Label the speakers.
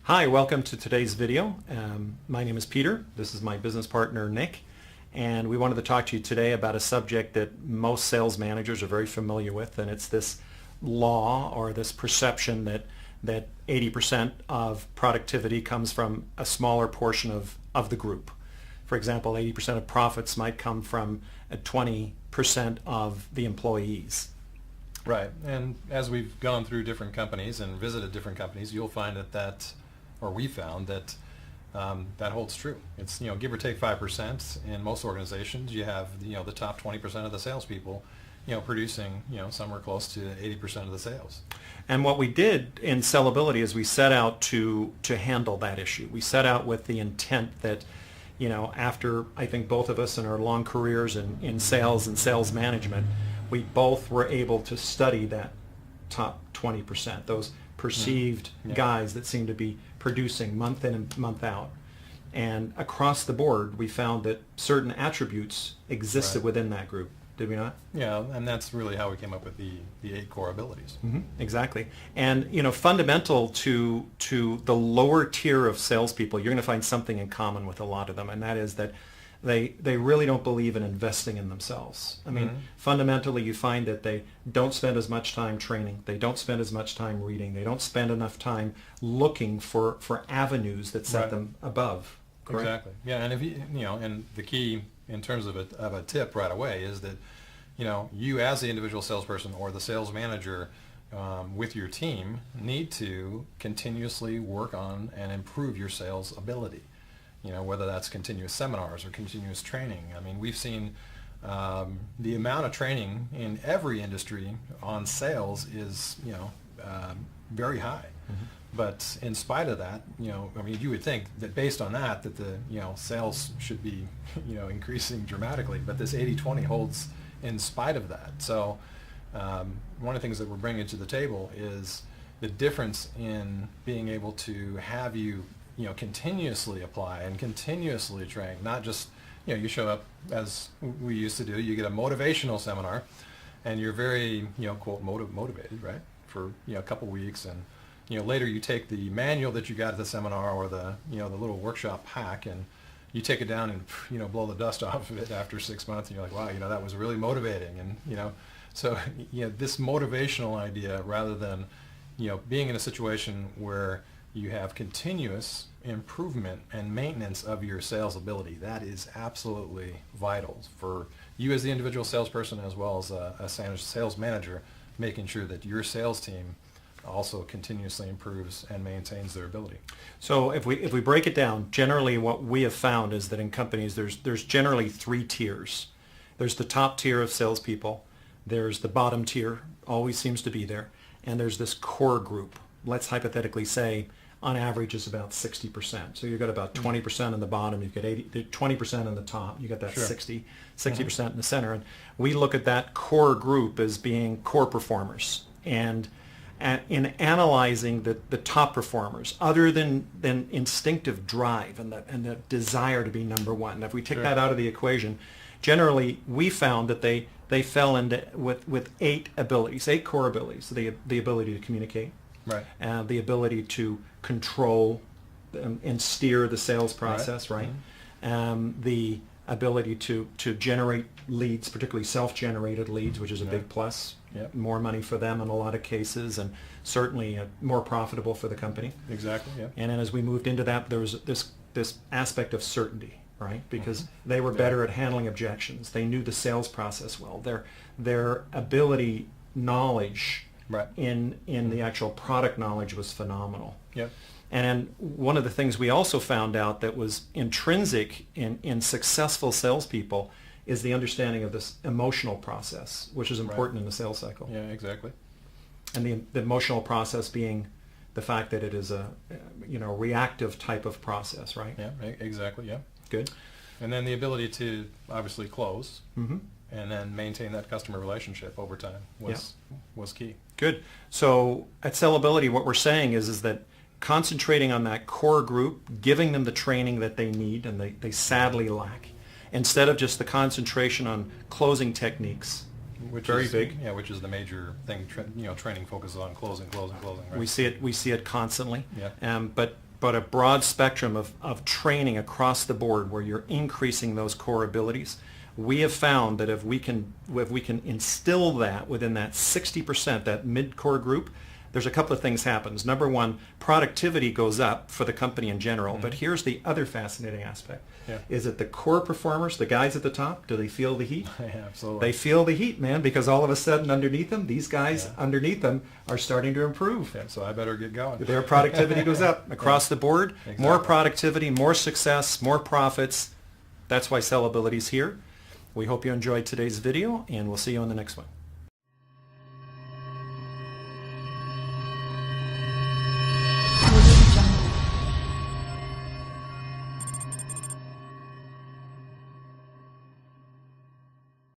Speaker 1: Hi, welcome to today's video. My name is Peter. This is my business partner, Nick. And we wanted to talk to you today about a subject that most sales managers are very familiar with, and it's this law or this perception that 80% of productivity comes from a smaller portion of the group. For example, 80% of profits might come from 20% of the employees.
Speaker 2: Right, and as we've gone through different companies and visited different companies, you'll find we found that that holds true. It's, give or take 5%. In most organizations, you have, the top 20% of the salespeople, producing, somewhere close to 80% of the sales.
Speaker 1: And what we did in sellability is we set out to handle that issue. We set out with the intent that, after I think both of us in our long careers in sales and sales management, we both were able to study that top 20%, those perceived guys that seem to be producing month in and month out. And across the board, we found that certain attributes existed within that group. Did we not?
Speaker 2: Yeah, and that's really how we came up with the 8 core abilities.
Speaker 1: Mm-hmm, exactly. And fundamental to the lower tier of salespeople, you're going to find something in common with a lot of them, and that is that they really don't believe in investing in themselves. I mean, fundamentally, you find that they don't spend as much time training. They don't spend as much time reading. They don't spend enough time looking for avenues that set them above. Correct?
Speaker 2: Exactly. Yeah, and if and the key in terms of a tip right away is that, you as the individual salesperson or the sales manager with your team need to continuously work on and improve your sales ability. Whether that's continuous seminars or continuous training. I mean, we've seen the amount of training in every industry on sales is, very high. But in spite of that, you would think that based on that the, sales should be, increasing dramatically. But this 80-20 holds in spite of that. So one of the things that we're bringing to the table is the difference in being able to have you continuously apply and continuously train, not just, you show up as we used to do, you get a motivational seminar and you're very, quote, motivated, right, for, a couple weeks, and, later you take the manual that you got at the seminar or the, the little workshop hack, and you take it down and, blow the dust off of it after 6 months, and you're like, wow, that was really motivating. And, so, this motivational idea, rather than, being in a situation where you have continuous improvement and maintenance of your sales ability. That is absolutely vital for you as the individual salesperson, as well as a sales manager, making sure that your sales team also continuously improves and maintains their ability.
Speaker 1: So if we break it down, generally what we have found is that in companies there's generally 3 tiers. There's the top tier of salespeople, there's the bottom tier, always seems to be there, and there's this core group. Let's hypothetically say on average is about 60%. So you've got about 20% in the bottom, you've got 20% in the top, you got that 60% in the center. And we look at that core group as being core performers. And in analyzing the top performers, other than instinctive drive and the desire to be number one, if we take that out of the equation, generally we found that they fell into with 8 abilities, 8 core abilities. So the ability to communicate, right, the ability to control and steer the sales process, right? The ability to generate leads, particularly self-generated leads, which is a big plus. More money for them in a lot of cases, and certainly more profitable for the company.
Speaker 2: Exactly. Yeah.
Speaker 1: And then as we moved into that, there was this aspect of certainty, right? Because they were better at handling objections. They knew the sales process well. Their ability, knowledge, in the actual product knowledge was phenomenal. Yep. And one of the things we also found out that was intrinsic in successful salespeople is the understanding of this emotional process, which is important in the sales cycle.
Speaker 2: Yeah, exactly.
Speaker 1: And the emotional process being the fact that it is a reactive type of process, right?
Speaker 2: Yeah, exactly. Yeah.
Speaker 1: Good.
Speaker 2: And then the ability to obviously close. And then maintain that customer relationship over time was key.
Speaker 1: Good. So at Sellability, what we're saying is that concentrating on that core group, giving them the training that they need and they sadly lack, instead of just the concentration on closing techniques,
Speaker 2: which
Speaker 1: very
Speaker 2: is
Speaker 1: big.
Speaker 2: Yeah, which is the major thing. Training focuses on closing. Right?
Speaker 1: We see it constantly.
Speaker 2: Yeah.
Speaker 1: But but a broad spectrum of training across the board where you're increasing those core abilities. We have found that if we can instill that within that 60%, that mid-core group, there's a couple of things happens. Number one, productivity goes up for the company in general. But here's the other fascinating aspect.
Speaker 2: Yeah.
Speaker 1: Is that the core performers, the guys at the top, do they feel the heat?
Speaker 2: Yeah, absolutely.
Speaker 1: They feel the heat, man, because all of a sudden underneath them, these guys underneath them are starting to improve.
Speaker 2: Yeah, so I better get going.
Speaker 1: Their productivity goes up across the board.
Speaker 2: Exactly.
Speaker 1: More productivity, more success, more profits. That's why sellability is here. We hope you enjoyed today's video, and we'll see you on the next one.